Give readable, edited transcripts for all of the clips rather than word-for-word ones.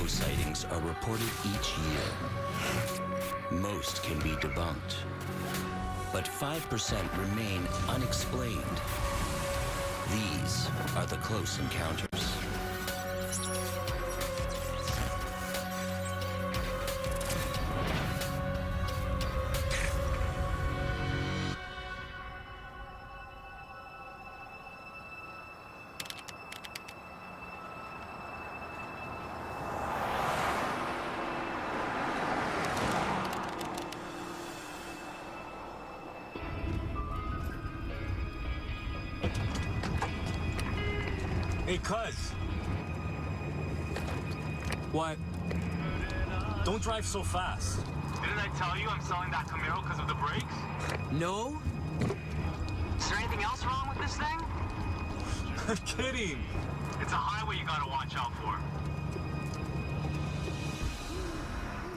sightings are reported each year. Most can be debunked, but 5% remain unexplained. These are the close encounters. Hey, cuz. What? Don't drive so fast. Didn't I tell you I'm selling that Camaro because of the brakes? No? Is there anything else wrong with this thing? Kidding. It's a highway you gotta watch out for.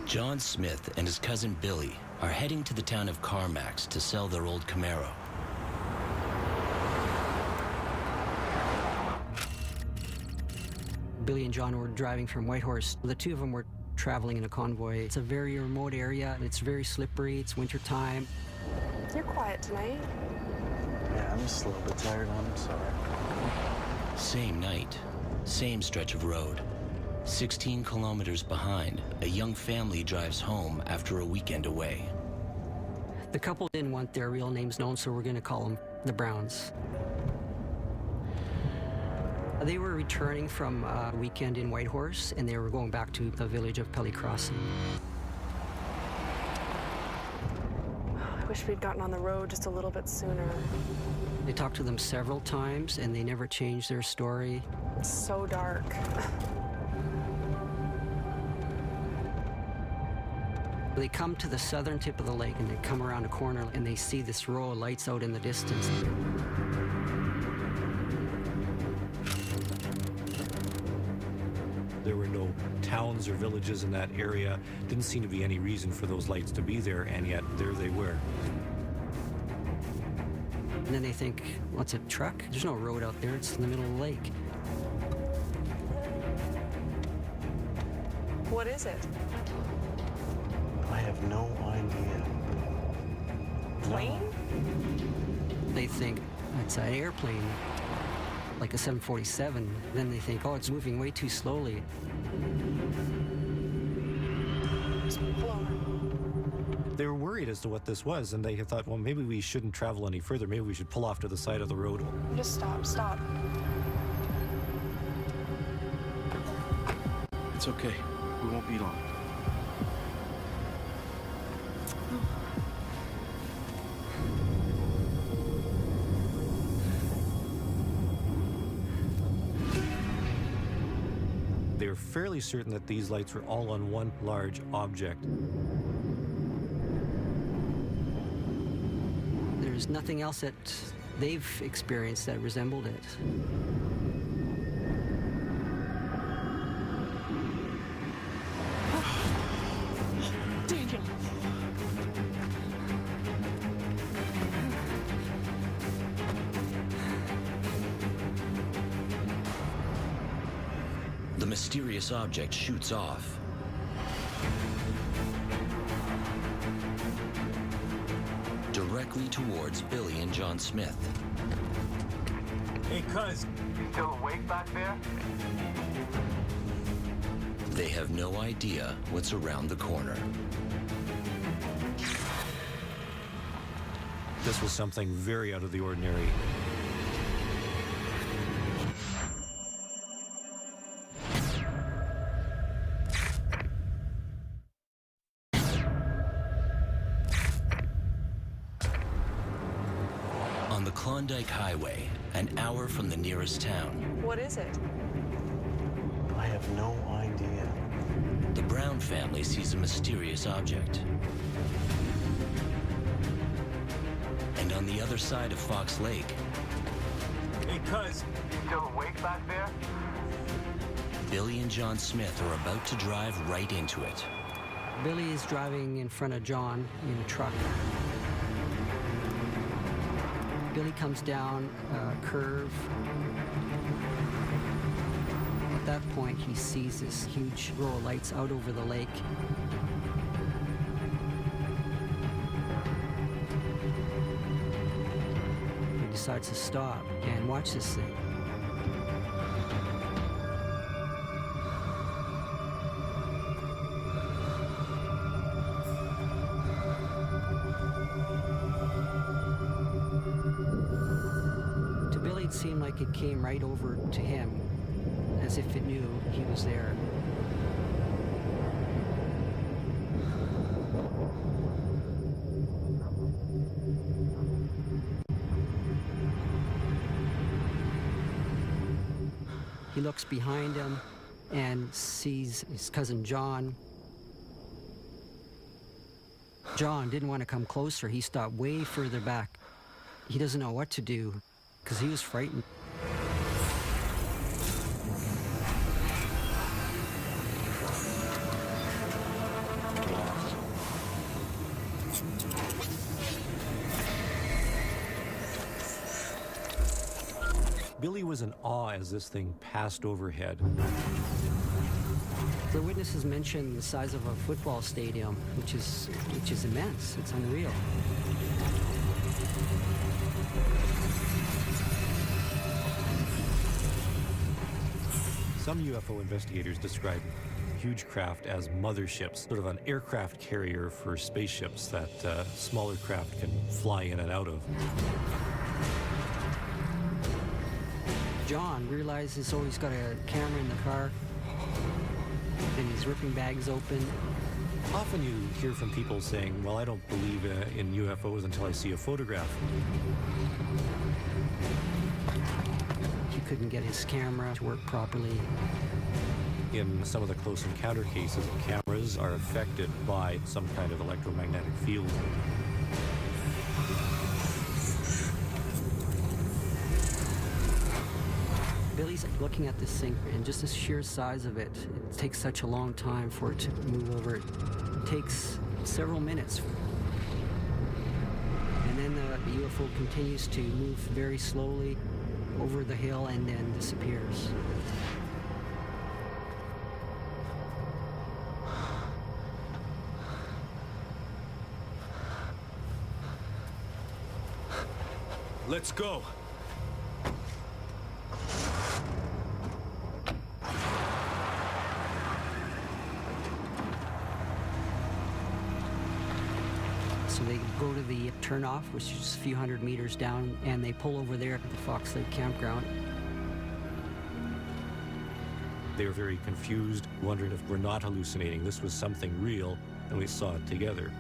John Smith and his cousin Billy are heading to the town of Carmax to sell their old Camaro. Billy and John were driving from Whitehorse. The two of them were traveling in a convoy. It's a very remote area. It's very slippery. It's wintertime. You're quiet tonight. Yeah, I'm just a little bit tired. I'm sorry. Same night, same stretch of road. 16 kilometers behind, a young family drives home after a weekend away. The couple didn't want their real names known, so we're going to call them the Browns. They were returning from a weekend in Whitehorse, and they were going back to the village of Pelly Crossing. I wish we'd gotten on the road just a little bit sooner. They talked to them several times, and they never changed their story. It's so dark. They come to the southern tip of the lake, and they come around a corner, and they see this row of lights out in the distance. There were no towns or villages in that area. Didn't seem to be any reason for those lights to be there, and yet there they were. And then they think, well, it's a truck. There's no road out there. It's in the middle of the lake. What is it? I have no idea. Plane? They think it's an airplane, like a 747. Then they think, oh, it's moving way too slowly. Just pull over. They were worried as to what this was, and they had thought, well, maybe we shouldn't travel any further. Maybe we should pull off to the side of the road. Just stop. It's okay. We won't be long. They were fairly certain that these lights were all on one large object. There's nothing else that they've experienced that resembled it. Daniel. The mysterious object shoots off. Directly towards Billy and John Smith. Hey, cuz. You still awake back there? They have no idea what's around the corner. This was something very out of the ordinary. On the Klondike Highway, an hour from the nearest town, What is it? I have no idea. the Brown family sees a mysterious object. And on the other side of Fox Lake, Hey, cuz. You still awake back there? Billy and John Smith are about to drive right into it. Billy is driving in front of John in a truck. Billy comes down a curve. At that point, he sees this huge row of lights out over the lake. He decides to stop and watch this thing. To Billy, it seemed like it came right over to him, as if it knew he was there. He looks behind him and sees his cousin John. John didn't want to come closer. He stopped way further back. He doesn't know what to do because he was frightened. Billy was in awe as this thing passed overhead. The witnesses mentioned the size of a football stadium, which is immense. It's unreal. Some UFO investigators describe huge craft as motherships, sort of an aircraft carrier for spaceships that smaller craft can fly in and out of. John realizes, he's got a camera in the car, and he's ripping bags open. Often you hear from people saying, well, I don't believe in UFOs until I see a photograph. He couldn't get his camera to work properly. In some of the close encounter cases, cameras are affected by some kind of electromagnetic field. Billy's looking at this thing, and just the sheer size of it, it takes such a long time for it to move over. It takes several minutes. And then the UFO continues to move very slowly over the hill and then disappears. Let's go. So they go to the turnoff, which is a few hundred meters down, and they pull over there at the Fox Lake campground. They were very confused, wondering if we're not hallucinating. This was something real, and we saw it together.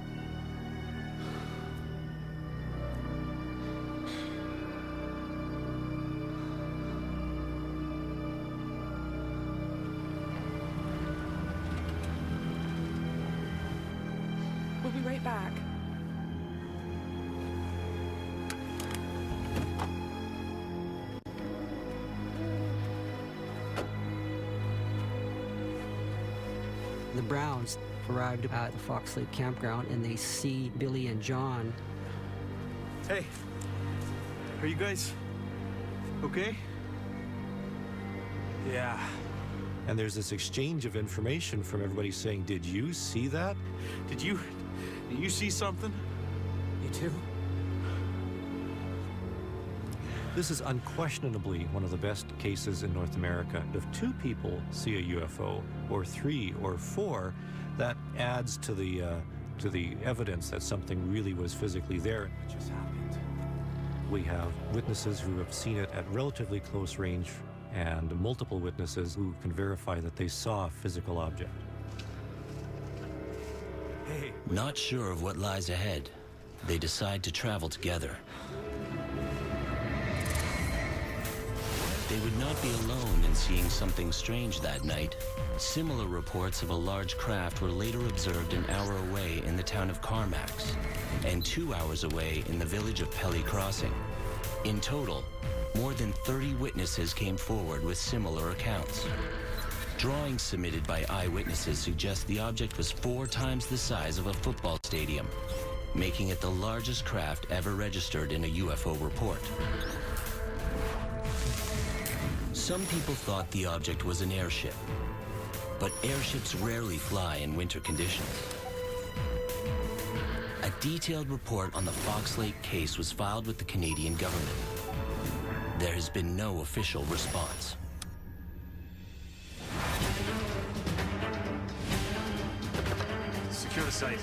We'll be right back. The Browns arrived at the Fox Lake campground, and they see Billy and John. Hey, are you guys okay? Yeah. And there's this exchange of information from everybody saying, did you see that? Did you see something? You too? This is unquestionably one of the best cases in North America. If two people see a UFO, or three or four, that adds to the evidence that something really was physically there. It just happened. We have witnesses who have seen it at relatively close range, and multiple witnesses who can verify that they saw a physical object. Hey. Not sure of what lies ahead, they decide to travel together. They would not be alone in seeing something strange that night. Similar reports of a large craft were later observed an hour away in the town of Carmax and 2 hours away in the village of Pelly Crossing. In total, more than 30 witnesses came forward with similar accounts. Drawings submitted by eyewitnesses suggest the object was 4 times the size of a football stadium, making it the largest craft ever registered in a UFO report. Some people thought the object was an airship, but airships rarely fly in winter conditions. A detailed report on the Fox Lake case was filed with the Canadian government. There has been no official response. Secure the site.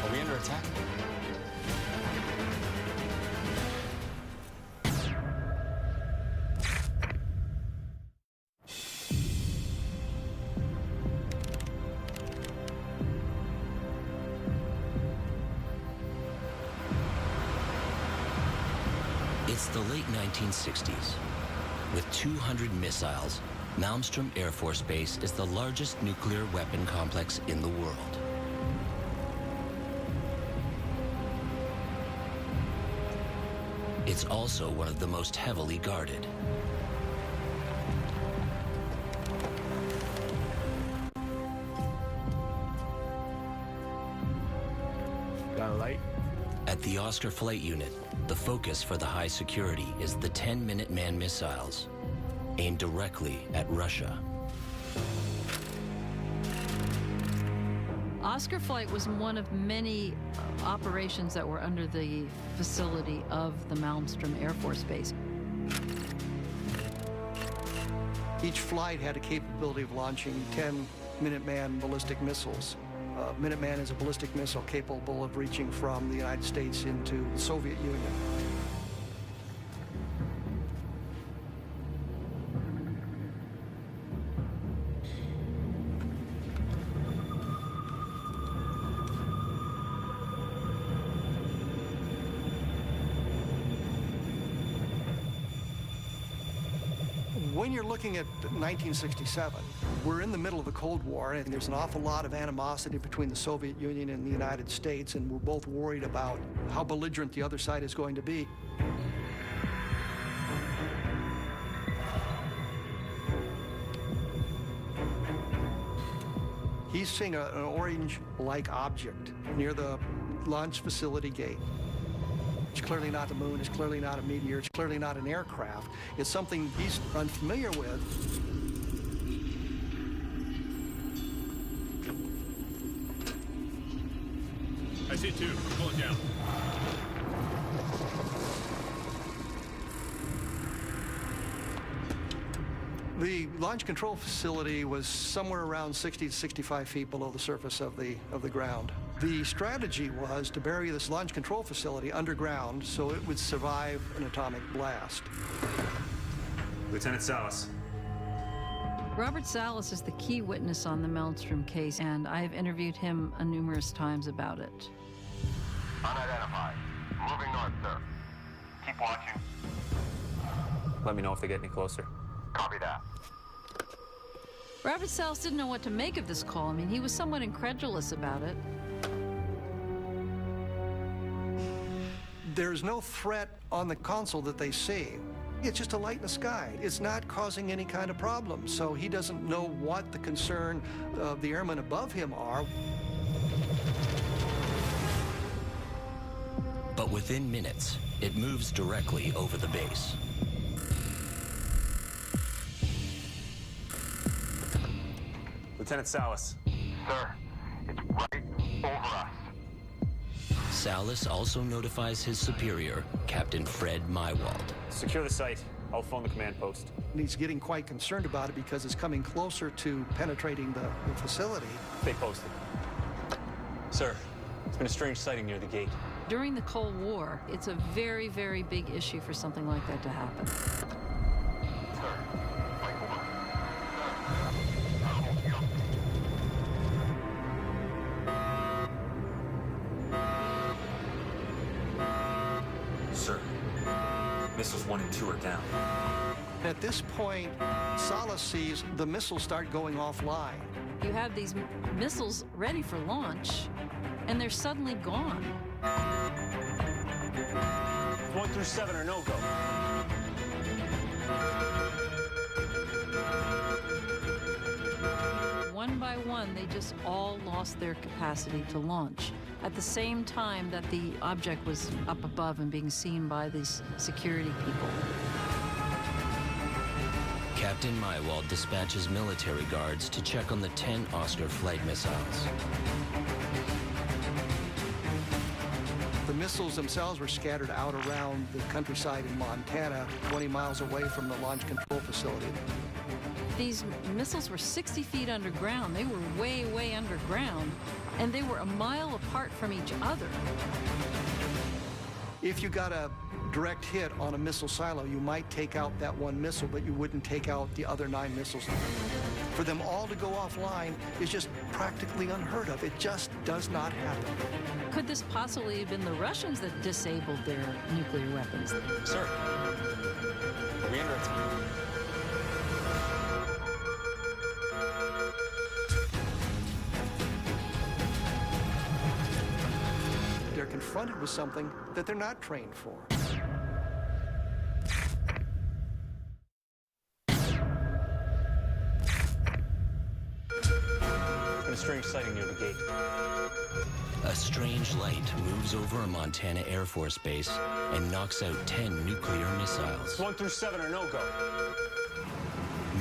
Are we under attack? It's the late 1960s. With 200 missiles, Malmstrom Air Force Base is the largest nuclear weapon complex in the world. It's also one of the most heavily guarded. Got a light? At the Oscar Flight Unit, the focus for the high security is the 10 Minuteman missiles, aimed directly at Russia. Oscar Flight was one of many operations that were under the facility of the Malmstrom Air Force Base. Each flight had a capability of launching 10 Minuteman ballistic missiles. Minuteman is a ballistic missile capable of reaching from the United States into the Soviet Union. When you're looking at 1967, we're in the middle of the Cold War, and there's an awful lot of animosity between the Soviet Union and the United States, and we're both worried about how belligerent the other side is going to be. He's seeing an orange-like object near the launch facility gate. It's clearly not the moon, it's clearly not a meteor, it's clearly not an aircraft. It's something he's unfamiliar with. I see two. Pull it down. The launch control facility was somewhere around 60 to 65 feet below the surface of the ground. The strategy was to bury this launch control facility underground so it would survive an atomic blast. Lieutenant Salas. Robert Salas is the key witness on the Malmstrom case, and I have interviewed him numerous times about it. Unidentified. Moving north, sir. Keep watching. Let me know if they get any closer. Copy that. Robert Salas didn't know what to make of this call. I mean, he was somewhat incredulous about it. There's no threat on the console that they see. It's just a light in the sky. It's not causing any kind of problem, so he doesn't know what the concern of the airmen above him are. But within minutes, it moves directly over the base. Lieutenant Salas. Sir, it's right over us. Salas also notifies his superior, Captain Fred Mywald. Secure the site. I'll phone the command post. And he's getting quite concerned about it because it's coming closer to penetrating the facility. Stay posted. Sir, it's been a strange sighting near the gate. During the Cold War, it's a very, very big issue for something like that to happen. Sir, right over. Sir, missiles 1 and 2 are down. At this point, Salas sees the missiles start going offline. You have these missiles ready for launch, and they're suddenly gone. 1 through 7 are no-go. One by one, they just all lost their capacity to launch. at the same time that the object was up above and being seen by these security people. Captain Maiwald dispatches military guards to check on the 10 Oscar flight missiles. The missiles themselves were scattered out around the countryside in Montana, 20 miles away from the launch control facility. These missiles were 60 feet underground. They were way, way underground, and they were a mile apart from each other. If you got a direct hit on a missile silo, you might take out that one missile, but you wouldn't take out the other 9 missiles. For them all to go offline is just practically unheard of. It just does not happen. Could this possibly have been the Russians that disabled their nuclear weapons? Sir, are we under attack? They're confronted with something that they're not trained for. Been a strange sighting near the gate. A strange light moves over a Montana Air Force base and knocks out 10 nuclear missiles. 1 through 7 are no-go.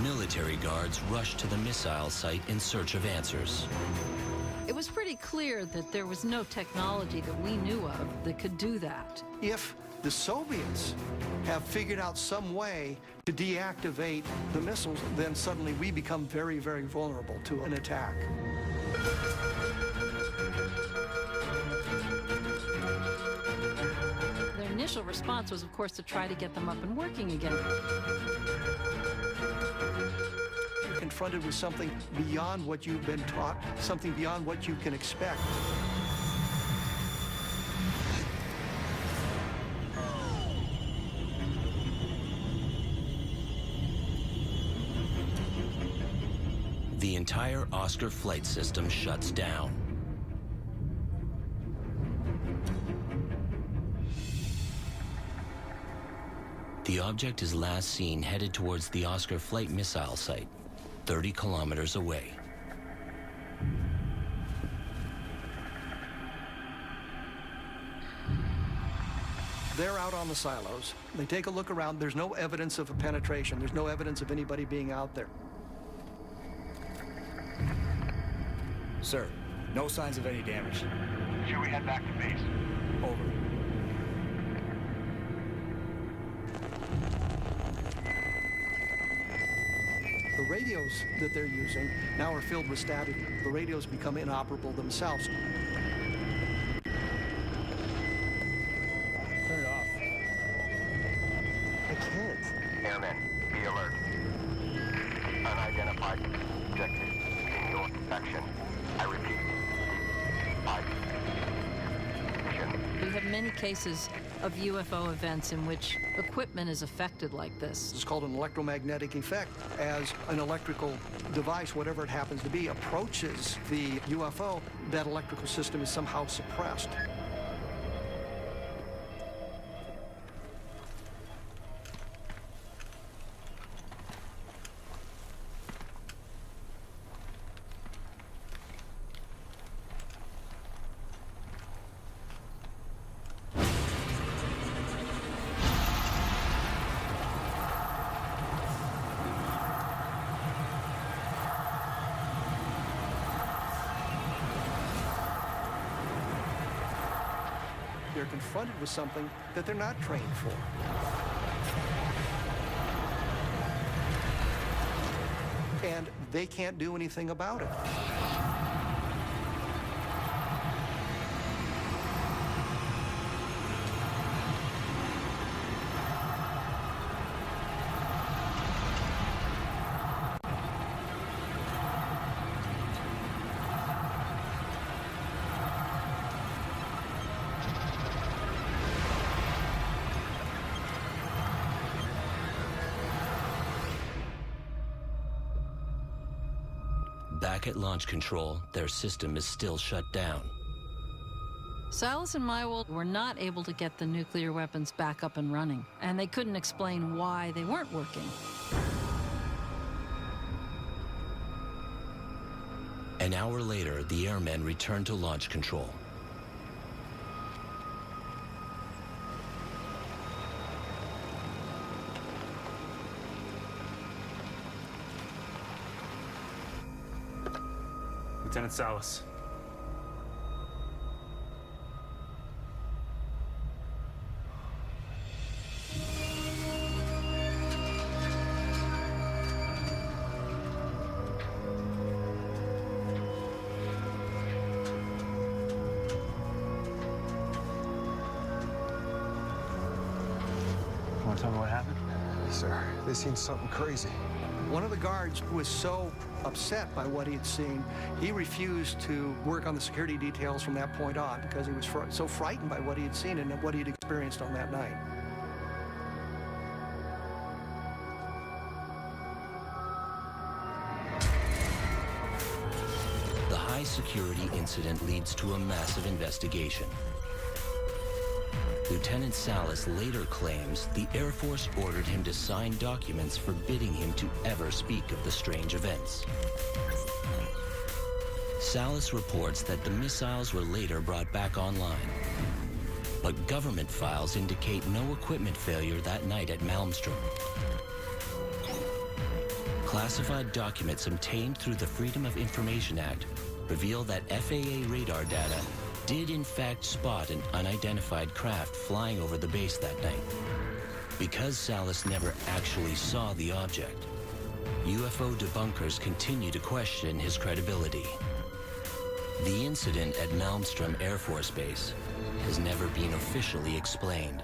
Military guards rush to the missile site in search of answers. It was pretty clear that there was no technology that we knew of that could do that. If the Soviets have figured out some way to deactivate the missiles, then suddenly we become very, very vulnerable to an attack. Their initial response was, of course, to try to get them up and working again. You're confronted with something beyond what you've been taught, something beyond what you can expect. The entire Oscar flight system shuts down. The object is last seen headed towards the Oscar flight missile site, 30 kilometers away. They're out on the silos. They take a look around. There's no evidence of a penetration. There's no evidence of anybody being out there. Sir, no signs of any damage. Should we head back to base? Over. The radios that they're using now are filled with static. The radios become inoperable themselves. Turn it off. I can't. Airmen, be alert. Unidentified objective in your section. I repeat. We have many cases of UFO events in which equipment is affected like this. It's called an electromagnetic effect. As an electrical device, whatever it happens to be, approaches the UFO, that electrical system is somehow suppressed. They're confronted with something that they're not trained for. And they can't do anything about it. Back at launch control, their system is still shut down. Salas and Maiwald were not able to get the nuclear weapons back up and running, and they couldn't explain why they weren't working. An hour later, the airmen returned to launch control. Lieutenant Salas. Want to tell me what happened? Sir, they seen something crazy. One of the guards was so upset by what he had seen, he refused to work on the security details from that point on because he was so frightened by what he had seen and what he had experienced on that night. The high security incident leads to a massive investigation. Lieutenant Salas later claims the Air Force ordered him to sign documents forbidding him to ever speak of the strange events. Salas reports that the missiles were later brought back online, but government files indicate no equipment failure that night at Malmstrom. Classified documents obtained through the Freedom of Information Act reveal that FAA radar data did in fact spot an unidentified craft flying over the base that night. Because Salas never actually saw the object, UFO debunkers continue to question his credibility. The incident at Malmstrom Air Force Base has never been officially explained.